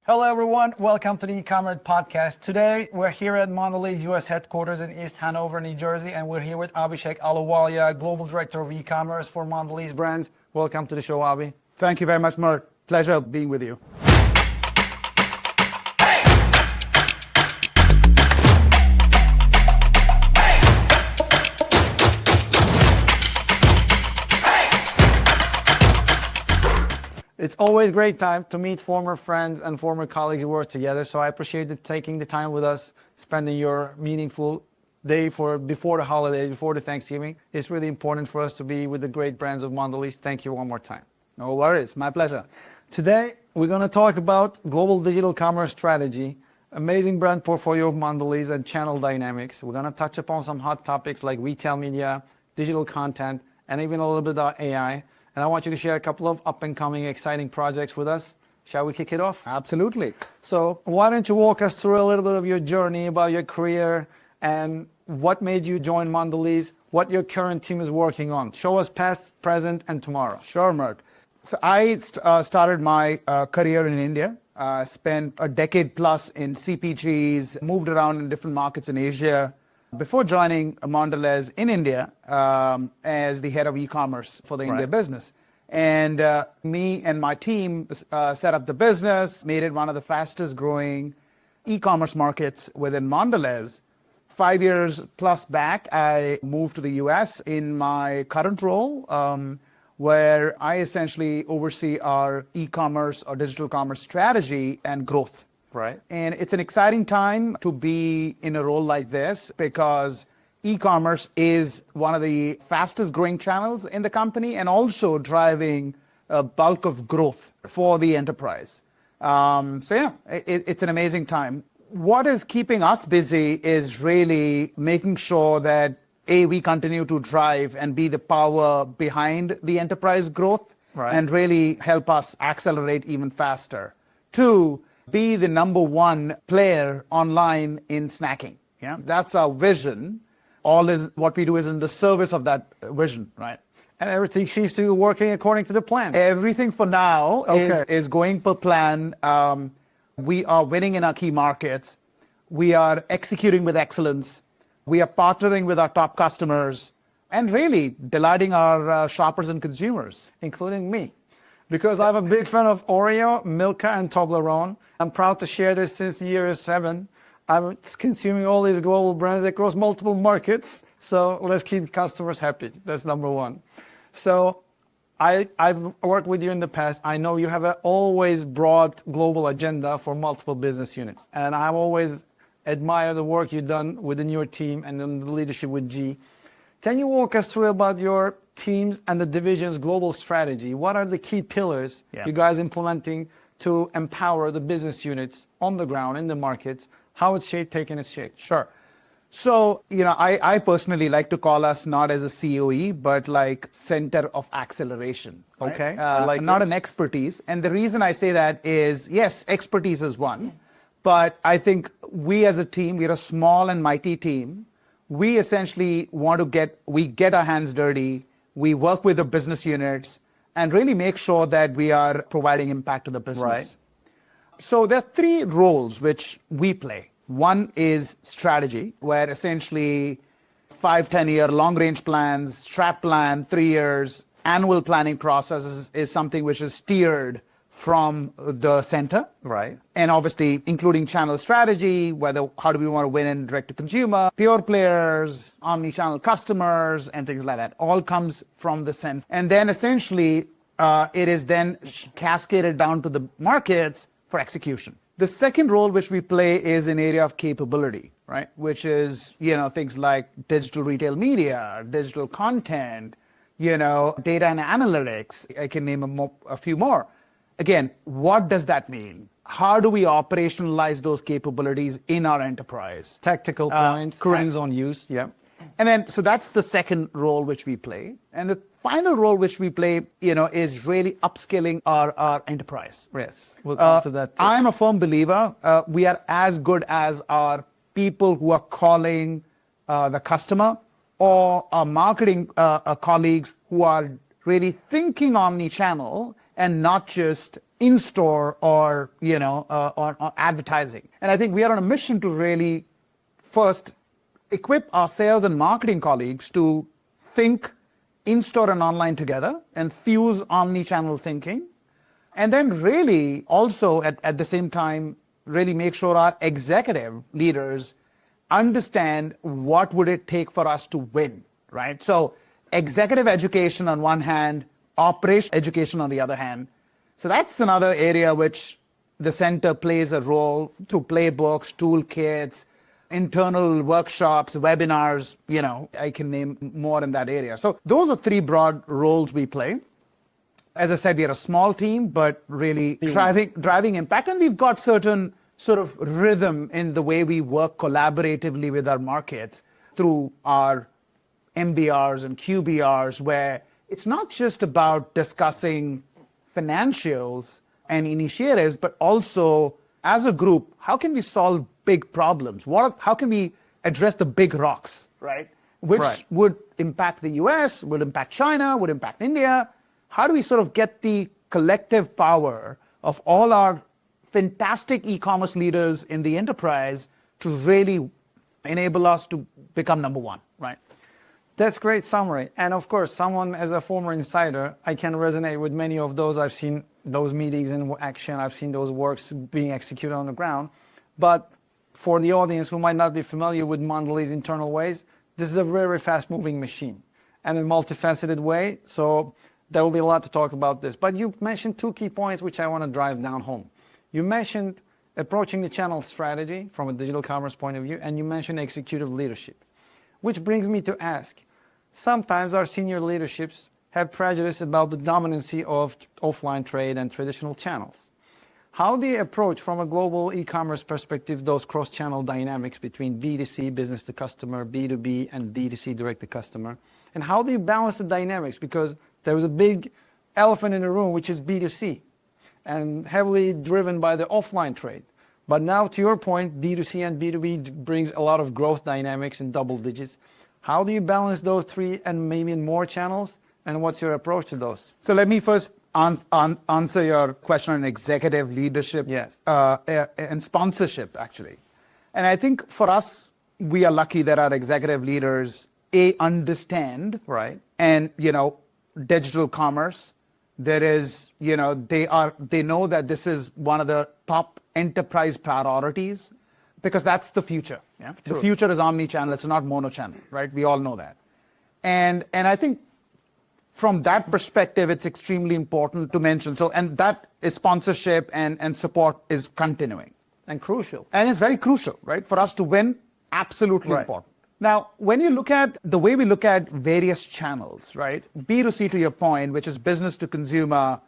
Hello, everyone. Welcome to the Ecommert podcast. Today, we're here at Mondelez U.S. headquarters in East Hanover, New Jersey, and we're here with Abhishek Ahluwalia, Global Director of eCommerce for Mondelez Brands. Welcome to the show, Abhi. Thank you very much, Mert. Pleasure being with you. It's always a great time to meet former friends and former colleagues who work together, so I appreciate you taking the time with us, spending your meaningful day before the holidays, before the Thanksgiving. It's really important for us to be with the great brands of Mondelez. Thank you one more time. No worries. My pleasure. Today, we're going to talk about global digital commerce strategy, amazing brand portfolio of Mondelez, and channel dynamics. We're going to touch upon some hot topics like retail media, digital content, and even a little bit about AI. And I want you to share a couple of up-and-coming exciting projects with us. Shall we kick it off? Absolutely. So why don't you walk us through a little bit of your journey, about your career, and what made you join Mondelez, what your current team is working on. Show us past, present, and tomorrow. Sure, Mert. So I started my career in India. Spent a decade plus in CPGs, moved around in different markets in Asia, before joining Mondelez in India as the head of e-commerce for the India business. And me and my team set up the business, made it one of the fastest growing e-commerce markets within Mondelez. 5 years plus back, I moved to the US in my current role, where I essentially oversee our e-commerce or digital commerce strategy and growth. Right. And it's an exciting time to be in a role like this because e-commerce is one of the fastest growing channels in the company and also driving a bulk of growth for the enterprise. It's an amazing time. What is keeping us busy is really making sure that we continue to drive and be the power behind the enterprise growth and really help us accelerate even faster. 2, be the number one player online in snacking. Yeah, that's our vision. What we do is in the service of that vision, right? And everything seems to be working according to the plan. Everything for now is going per plan. We are winning in our key markets. We are executing with excellence. We are partnering with our top customers and really delighting our shoppers and consumers. Including me. Because I'm a big fan of Oreo, Milka, and Toblerone. I'm proud to share this since year 7. I'm consuming all these global brands across multiple markets. So let's keep customers happy. That's number one. So I've worked with you in the past. I know you have an always broad global agenda for multiple business units. And I've always admired the work you've done within your team and then the leadership with G. Can you walk us through about your teams and the division's global strategy? What are the key pillars you guys implementing to empower the business units on the ground, in the markets, how it's taking its shape? Sure. So, I personally like to call us not as a COE, but like center of acceleration. Right? Okay. Not an expertise. And the reason I say that is, yes, expertise is one, but I think we as a team, we're a small and mighty team. We essentially get our hands dirty. We work with the business units and really make sure that we are providing impact to the business. Right. So there are 3 roles which we play. One is strategy, where essentially 5, 10-year long-range plans, strat plan, 3 years, annual planning process is something which is steered from the center. Right. And obviously including channel strategy, how do we want to win in direct to consumer, pure players, omnichannel customers, and things like that. All comes from the center. And then essentially it is then cascaded down to the markets for execution. The second role which we play is an area of capability, right? Which is, things like digital retail media, digital content, data and analytics. I can name a few more. Again, what does that mean? How do we operationalize those capabilities in our enterprise? Tactical points, hands-on use, And then, so that's the second role which we play. And the final role which we play, is really upskilling our enterprise. Yes, we'll come to that too. I'm a firm believer. We are as good as our people who are calling the customer or our marketing colleagues who are really thinking omni-channel and not just in-store or, or advertising. And I think we are on a mission to really first equip our sales and marketing colleagues to think in-store and online together and fuse omni-channel thinking. And then really also at the same time, really make sure our executive leaders understand what would it take for us to win, right? So executive education on one hand, operational education on the other hand. So that's another area which the center plays a role through playbooks, toolkits, internal workshops, webinars, I can name more in that area. So those are three broad roles we play. As I said, we are a small team, but really driving impact. And we've got certain sort of rhythm in the way we work collaboratively with our markets through our MBRs and QBRs, where it's not just about discussing financials and initiatives, but also as a group, how can we solve big problems? How can we address the big rocks, right? Which would impact the US, would impact China, would impact India. How do we sort of get the collective power of all our fantastic e-commerce leaders in the enterprise to really enable us to become number one, right? That's great summary. And of course, someone as a former insider, I can resonate with many of those. I've seen those meetings in action. I've seen those works being executed on the ground. But for the audience who might not be familiar with Mondelez internal ways, this is a very fast-moving machine and a multifaceted way. So there will be a lot to talk about this. But you mentioned two key points which I want to drive down home. You mentioned approaching the channel strategy from a digital commerce point of view, and you mentioned executive leadership, which brings me to ask, sometimes our senior leaderships have prejudice about the dominancy of offline trade and traditional channels. How do you approach from a global e-commerce perspective those cross-channel dynamics between B2C, business to customer, B2B, and D2C, direct to customer? And how do you balance the dynamics? Because there was a big elephant in the room, which is B2C, and heavily driven by the offline trade. But now, to your point, D2C and B2B brings a lot of growth dynamics in double digits. How do you balance those three and maybe in more channels? And what's your approach to those? So let me first answer your question on executive leadership. Yes. And sponsorship, actually. And I think for us, we are lucky that our executive leaders, understand. Right. And, digital commerce. There is, they know that this is one of the top enterprise priorities because that's the future. Yeah. The future is omni-channel. It's not mono-channel, right? We all know that. And I think from that perspective, it's extremely important to mention. So, and that is sponsorship and support is continuing. And crucial. And it's very crucial, right? For us to win, absolutely important. Now, when you look at the way we look at various channels, right? B2C, to your point, which is business to consumer,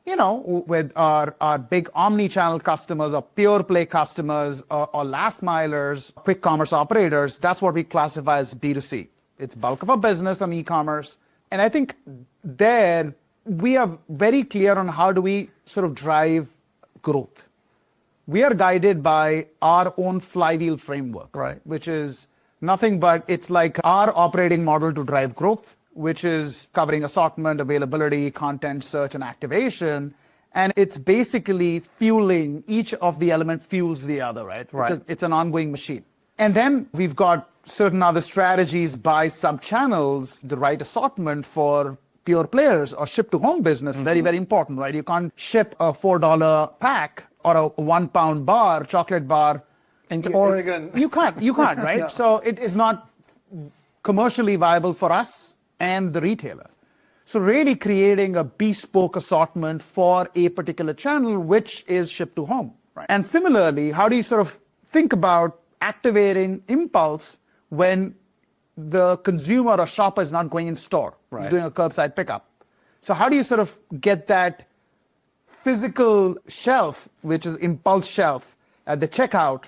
with our big omni-channel customers or pure play customers or last milers, quick commerce operators, that's what we classify as B2C. It's bulk of our business on e-commerce. And I think there we are very clear on how do we sort of drive growth. We are guided by our own flywheel framework, right? Which is nothing but it's like our operating model to drive growth, which is covering assortment, availability, content, search, and activation. And it's basically fueling, each of the element fuels the other, right? It's an ongoing machine. And then we've got certain other strategies by sub-channels, the right assortment for pure players or ship to home business, very, very important, right? You can't ship a $4 pack or a £1 bar, chocolate bar, into Oregon. You can't, right? No. So it is not commercially viable for us and the retailer. So really creating a bespoke assortment for a particular channel, which is ship to home. Right? And similarly, how do you sort of think about activating impulse when the consumer or shopper is not going in store, he's doing a curbside pickup? So how do you sort of get that physical shelf, which is impulse shelf at the checkout,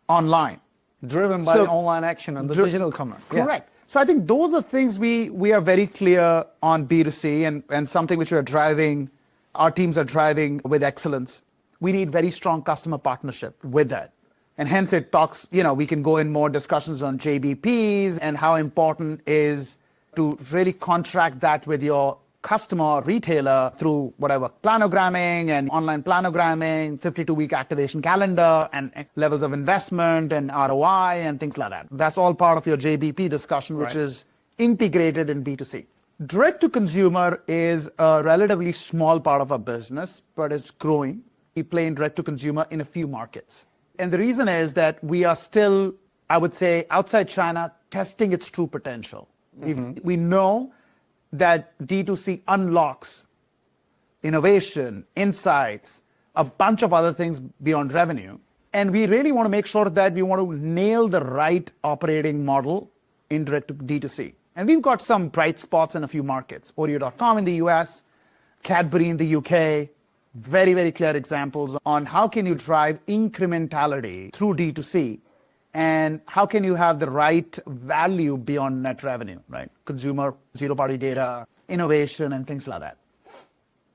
online? Driven by the online action and the digital commerce. Correct. Yeah. So I think those are things we are very clear on B2C and something which we are driving, our teams are driving with excellence. We need very strong customer partnership with that. And hence it talks, we can go in more discussions on JBPs and how important is to really contract that with your customer or retailer through whatever planogramming and online planogramming, 52-week activation calendar, and levels of investment and ROI and things like that. That's all part of your JBP discussion, which is integrated in B2C. Direct to consumer is a relatively small part of our business, but it's growing. We play in direct to consumer in a few markets. And the reason is that we are still, I would say, outside China, testing its true potential. We know that D2C unlocks innovation, insights, a bunch of other things beyond revenue. And we really want to make sure that we want to nail the right operating model in direct to D2C. And we've got some bright spots in a few markets. Oreo.com in the US, Cadbury in the UK, very, very clear examples on how can you drive incrementality through D2C and how can you have the right value beyond net revenue, right? Consumer, zero-party data, innovation, and things like that.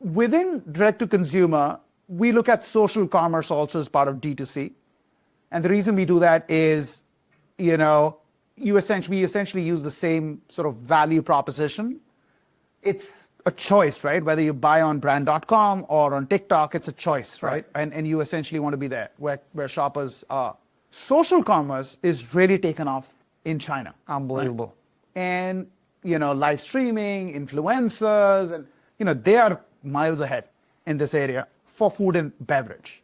Within direct-to-consumer, we look at social commerce also as part of D2C. And the reason we do that is, we essentially use the same sort of value proposition. It's a choice, right? Whether you buy on brand.com or on TikTok, it's a choice, right? And you essentially want to be there where shoppers are. Social commerce is really taken off in China. Unbelievable. Right? And, live streaming, influencers, and, they are miles ahead in this area for food and beverage.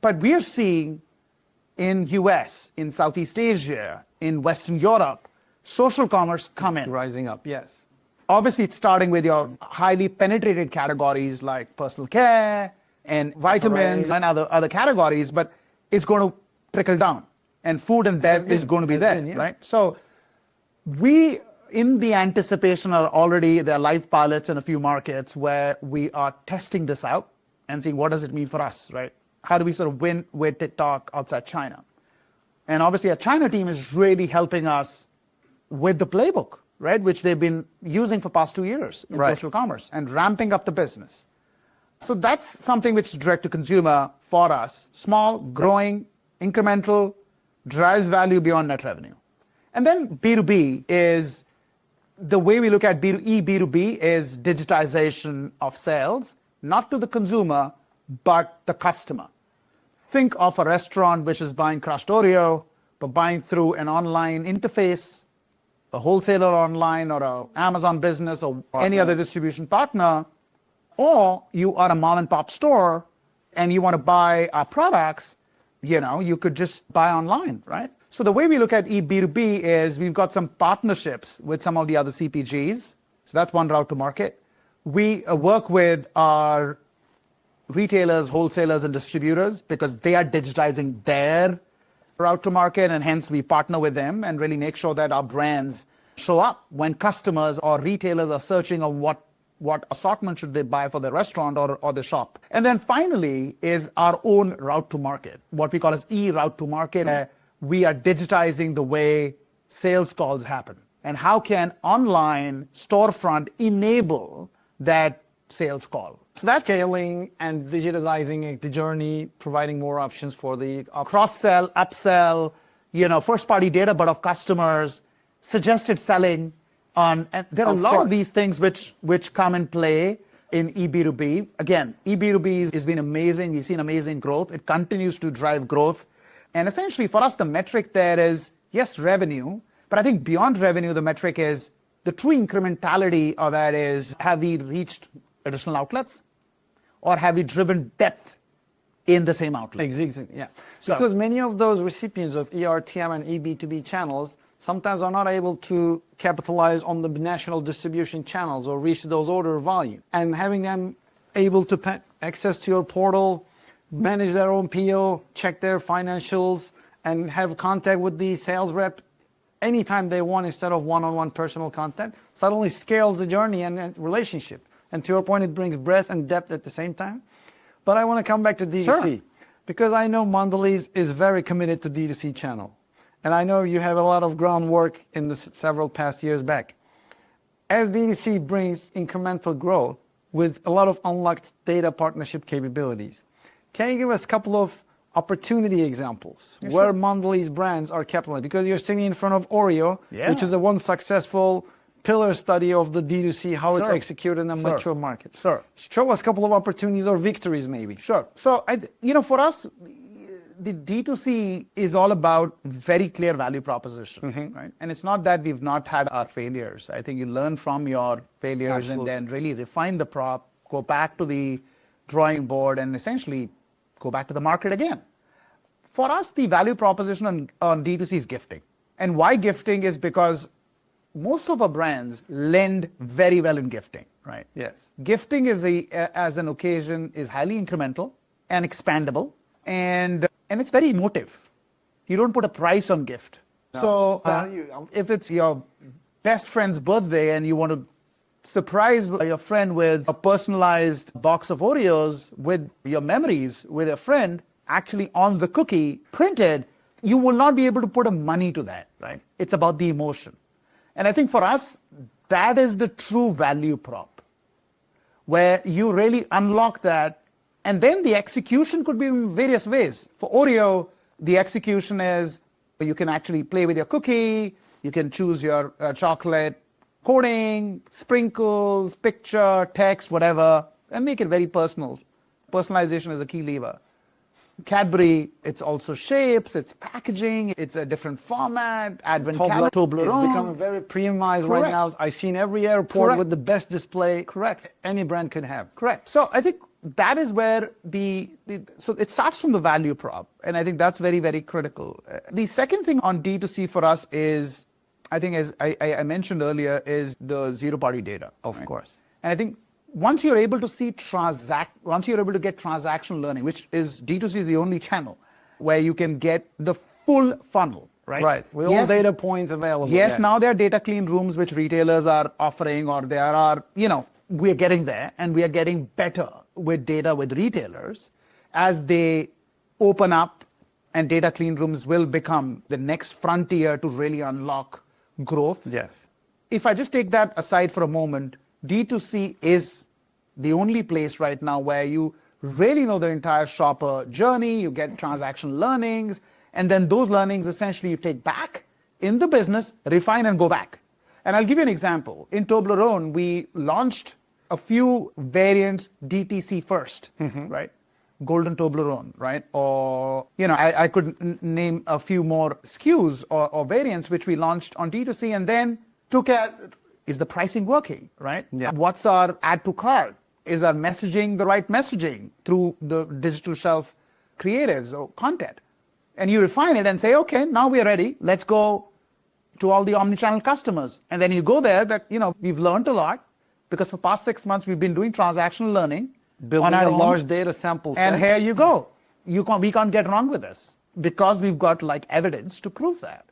But we are seeing in US, in Southeast Asia, in Western Europe, social commerce come in. Rising up, yes. Obviously, it's starting with your highly penetrated categories like personal care and vitamins and other categories, but it's going to trickle down. And food and bev is going to be there, right? So we, in the anticipation, there are live pilots in a few markets where we are testing this out and seeing what does it mean for us, right? How do we sort of win with TikTok outside China? And obviously, our China team is really helping us with the playbook, right? Which they've been using for past 2 years in social commerce and ramping up the business. So that's something which is direct to consumer for us. Small, growing, incremental, drives value beyond net revenue. And then B2B is, the way we look at B2B is digitization of sales, not to the consumer, but the customer. Think of a restaurant which is buying crushed Oreo, but buying through an online interface, a wholesaler online or an Amazon business or any other distribution partner, or you are a mom and pop store and you want to buy our products, you could just buy online, right? So the way we look at B2B is we've got some partnerships with some of the other CPGs. So that's one route to market. We work with our retailers, wholesalers, and distributors because they are digitizing their route to market, and hence we partner with them and really make sure that our brands show up when customers or retailers are searching on what assortment should they buy for their restaurant or the shop. And then finally is our own route to market, what we call as route to market. We are digitizing the way sales calls happen. And how can online storefront enable that sales call? So that's scaling and digitalizing the journey, providing more options for the cross-sell, upsell, first-party data, but of customers, suggested selling. And there are a lot of these things which come in play in eB2B. Again, eB2B has been amazing. We've seen amazing growth. It continues to drive growth. And essentially for us, the metric there is, yes, revenue, but I think beyond revenue, the metric is the true incrementality of that is, have we reached additional outlets or have we driven depth in the same outlet? Exactly, yeah. Because many of those recipients of ERTM and eB2B channels sometimes are not able to capitalize on the national distribution channels or reach those order volume. And having them able to access to your portal, manage their own PO, check their financials, and have contact with the sales rep anytime they want instead of one-on-one personal contact, suddenly scales the journey and relationship. And to your point, it brings breadth and depth at the same time. But I want to come back to D2C because I know Mondelez is very committed to D2C channel. And I know you have a lot of groundwork in the several past years back. As D2C brings incremental growth with a lot of unlocked data partnership capabilities, can you give us a couple of opportunity examples where Mondelez brands are capitalizing? Because you're sitting in front of Oreo, which is a one successful pillar study of the D2C, how it's Sure. executed in a Sure. mature market. Sure. Show us a couple of opportunities or victories maybe. Sure. So, for us, the D2C is all about very clear value proposition, right? And it's not that we've not had our failures. I think you learn from your failures Absolutely. and then really refine the prop, go back to the drawing board and essentially go back to the market again. For us, the value proposition on D2C is gifting. And why gifting is because most of our brands lend very well in gifting, right? Yes. Gifting as an occasion is highly incremental and expandable, and it's very emotive. You don't put a price on gift. No. So Value. if it's your best friend's birthday and you want to surprise your friend with a personalized box of Oreos with your memories with a friend actually on the cookie printed, you will not be able to put a money to that, right? It's about the emotion. And I think for us, that is the true value prop, where you really unlock that. And then the execution could be in various ways. For Oreo, the execution is you can actually play with your cookie, you can choose your chocolate coating, sprinkles, picture, text, whatever, and make it very personal. Personalization is a key lever. Cadbury, it's also shapes, it's packaging, it's a different format, Advent calendar, Toblerone. It's becoming very premiumized right Correct. now. I see in every airport Correct. with the best display. Correct. Any brand could have. Correct. So I think that is where so it starts from the value prop, and I think that's very, very critical. The second thing on D2C for us is, I think as I mentioned earlier, is the zero-party data. Of right? course. And I think once you're able to once you're able to get transaction learning, which is D2C is the only channel where you can get the full funnel, right? Right. With all data points available. Yes, now there are data clean rooms which retailers are offering, or there are, we're getting there, and we are getting better with data with retailers as they open up, and data clean rooms will become the next frontier to really unlock growth. Yes. If I just take that aside for a moment, D2C is the only place right now where you really know the entire shopper journey, you get transaction learnings, and then those learnings essentially you take back in the business, refine and go back. And I'll give you an example. In Toblerone, we launched a few variants DTC first, right? Golden Toblerone, right? Or, I could name a few more SKUs or variants which we launched on D2C and then took at, is the pricing working, right? Yeah. What's our add to cart? Is our messaging the right messaging through the digital shelf creatives or content? And you refine it and say, okay, now we are ready. Let's go to all the omnichannel customers. And then you go there that, we've learned a lot because for past 6 months, we've been doing transactional learning. Building on our a own. large data sample set. And here you go. We can't get wrong with this because we've got evidence to prove that.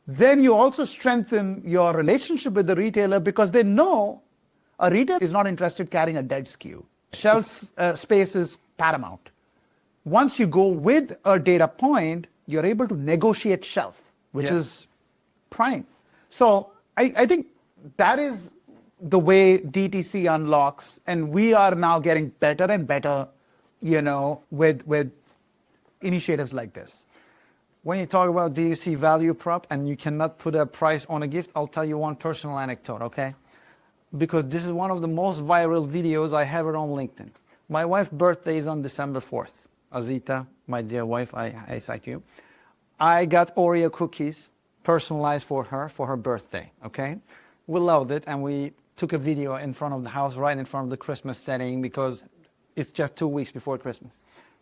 Then you also strengthen your relationship with the retailer because they know a retailer is not interested carrying a dead SKU. Shelf space is paramount. Once you go with a data point, you're able to negotiate shelf, which is prime. So I think that is the way DTC unlocks, and we are now getting better and better, with initiatives like this. When you talk about D2C value prop and you cannot put a price on a gift, I'll tell you one personal anecdote, okay? Because this is one of the most viral videos. I have it on LinkedIn. My wife's birthday is on December 4th. Azita, my dear wife, I cite you. I got Oreo cookies personalized for her birthday, okay? We loved it, and we took a video in front of the house, right in front of the Christmas setting, because it's just 2 weeks before Christmas.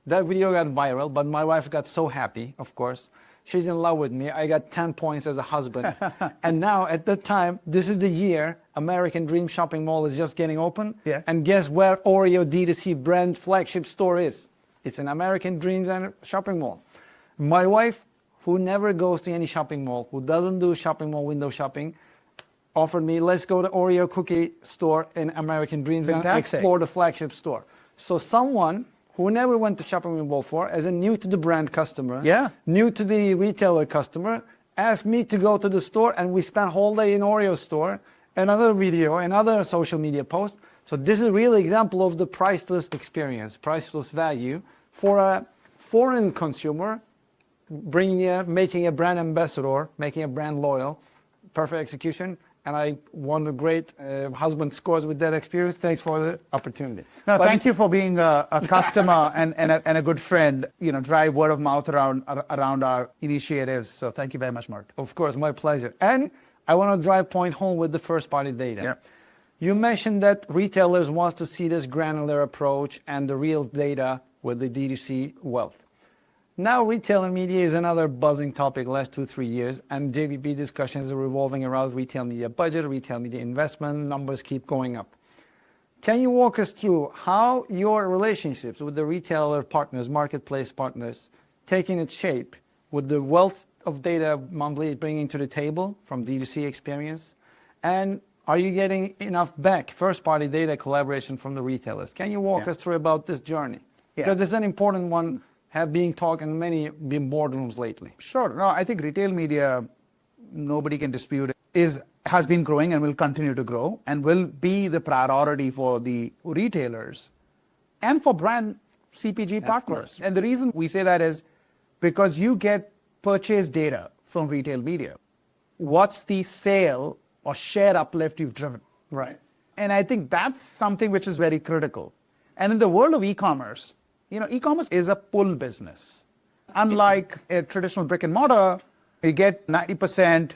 That video got viral, but my wife got so happy, of course. She's in love with me. I got 10 points as a husband. And now, at that time, this is the year American Dream Shopping Mall is just getting open. Yeah. And guess where Oreo D2C brand flagship store is? It's an American Dreams and Shopping Mall. My wife, who never goes to any shopping mall, who doesn't do shopping mall window shopping, offered me, let's go to Oreo cookie store in American Dreams and explore the flagship store. So someone who never went to shopping mall before, as a new to the brand customer, new to the retailer customer, asked me to go to the store, and we spent whole day in Oreo store, another video, another social media post. So this is a real example of the priceless experience, priceless value for a foreign consumer, making a brand ambassador, making a brand loyal, perfect execution, and I won the great husband scores with that experience. Thanks for the opportunity. No, thank you for being a customer and a good friend. Drive word of mouth around our initiatives. So thank you very much, Mert. Of course, my pleasure. And I want to drive point home with the first-party data. Yeah. You mentioned that retailers want to see this granular approach and the real data with the D2C wealth. Now, retail and media is another buzzing topic last 2-3 years, and JBP discussions are revolving around retail media budget, retail media investment, numbers keep going up. Can you walk us through how your relationships with the retailer partners, marketplace partners, taking its shape with the wealth of data Mondelez is bringing to the table from D2C experience? And are you getting enough back, first-party data collaboration from the retailers? Can you walk us through about this journey? Yeah. Because it's an important one, have been talked in many boardrooms lately. Sure. No, I think retail media, nobody can dispute it, has been growing and will continue to grow and will be the priority for the retailers and for brand CPG partners. And the reason we say that is because you get purchase data from retail media. What's the sale or share uplift you've driven? Right. And I think that's something which is very critical. And in the world of e-commerce, e-commerce is a pull business. Unlike a traditional brick and mortar, you get 90%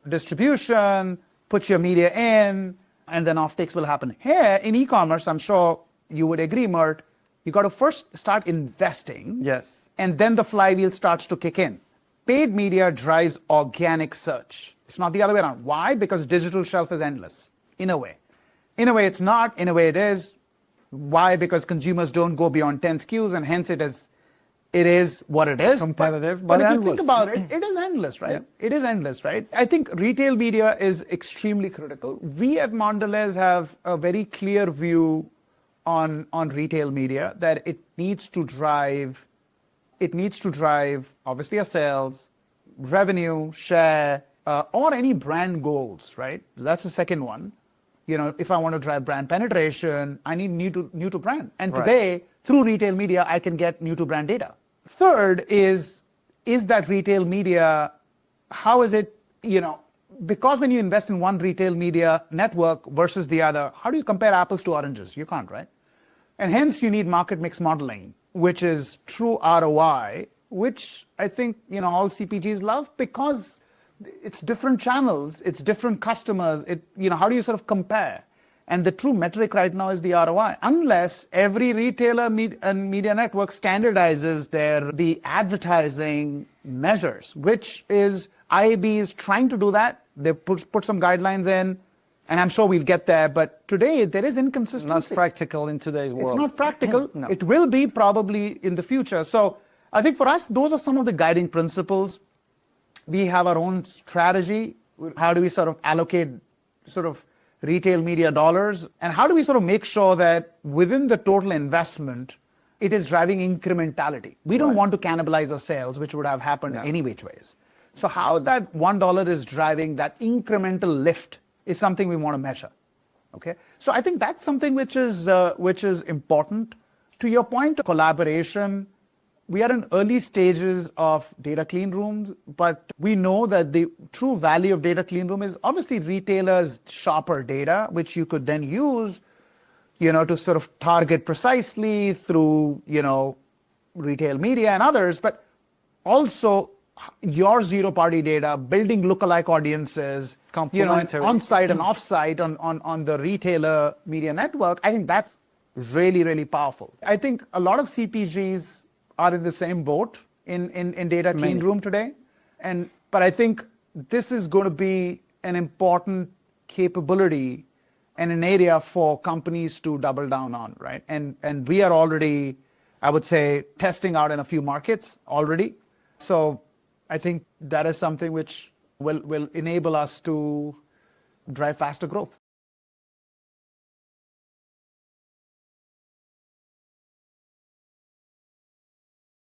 distribution, put your media in, and then offtakes will happen. Here in e-commerce, I'm sure you would agree, Mert, you got to first start investing. Yes. And then the flywheel starts to kick in. Paid media drives organic search. It's not the other way around. Why? Because digital shelf is endless, in a way. In a way it's not, in a way it is. Why? Because consumers don't go beyond 10 SKUs, and hence it is what it is. Competitive, but if endless. you think about it, it is endless, right? Yeah. It is endless, right? I think retail media is extremely critical. We at Mondelez have a very clear view on retail media that it needs to drive obviously a sales, revenue, share, or any brand goals, right? That's the second one. If I want to drive brand penetration, I need new to brand. And today, through retail media, I can get new to brand data. Third is that retail media, how is it, because when you invest in one retail media network versus the other, how do you compare apples to oranges? You can't, right? And hence you need market mix modeling, which is true ROI, which I think, all CPGs love because it's different channels, it's different customers. How do you sort of compare? And the true metric right now is the ROI. Unless every retailer and media network standardizes the advertising measures, which is IAB is trying to do that. They put some guidelines in, and I'm sure we'll get there. But today there is inconsistency. Not practical in today's world. It's not practical. No. It will be probably in the future. So I think for us, those are some of the guiding principles. We have our own strategy. How do we sort of allocate sort of retail media dollars? And how do we sort of make sure that within the total investment, it is driving incrementality? We don't want to cannibalize our sales, which would have happened any which ways. So how that $1 is driving that incremental lift is something we want to measure. Okay. So I think that's something which is important. To your point, collaboration. We are in early stages of data clean rooms, but we know that the true value of data clean room is obviously retailers' shopper data, which you could then use, to sort of target precisely through, retail media and others, but also your zero-party data, building lookalike audiences, on-site and off-site on the retailer media network. I think that's really, really powerful. I think a lot of CPGs are in the same boat in data clean room today. But I think this is going to be an important capability and an area for companies to double down on, right? And we are already, I would say, testing out in a few markets already. So I think that is something which will enable us to drive faster growth.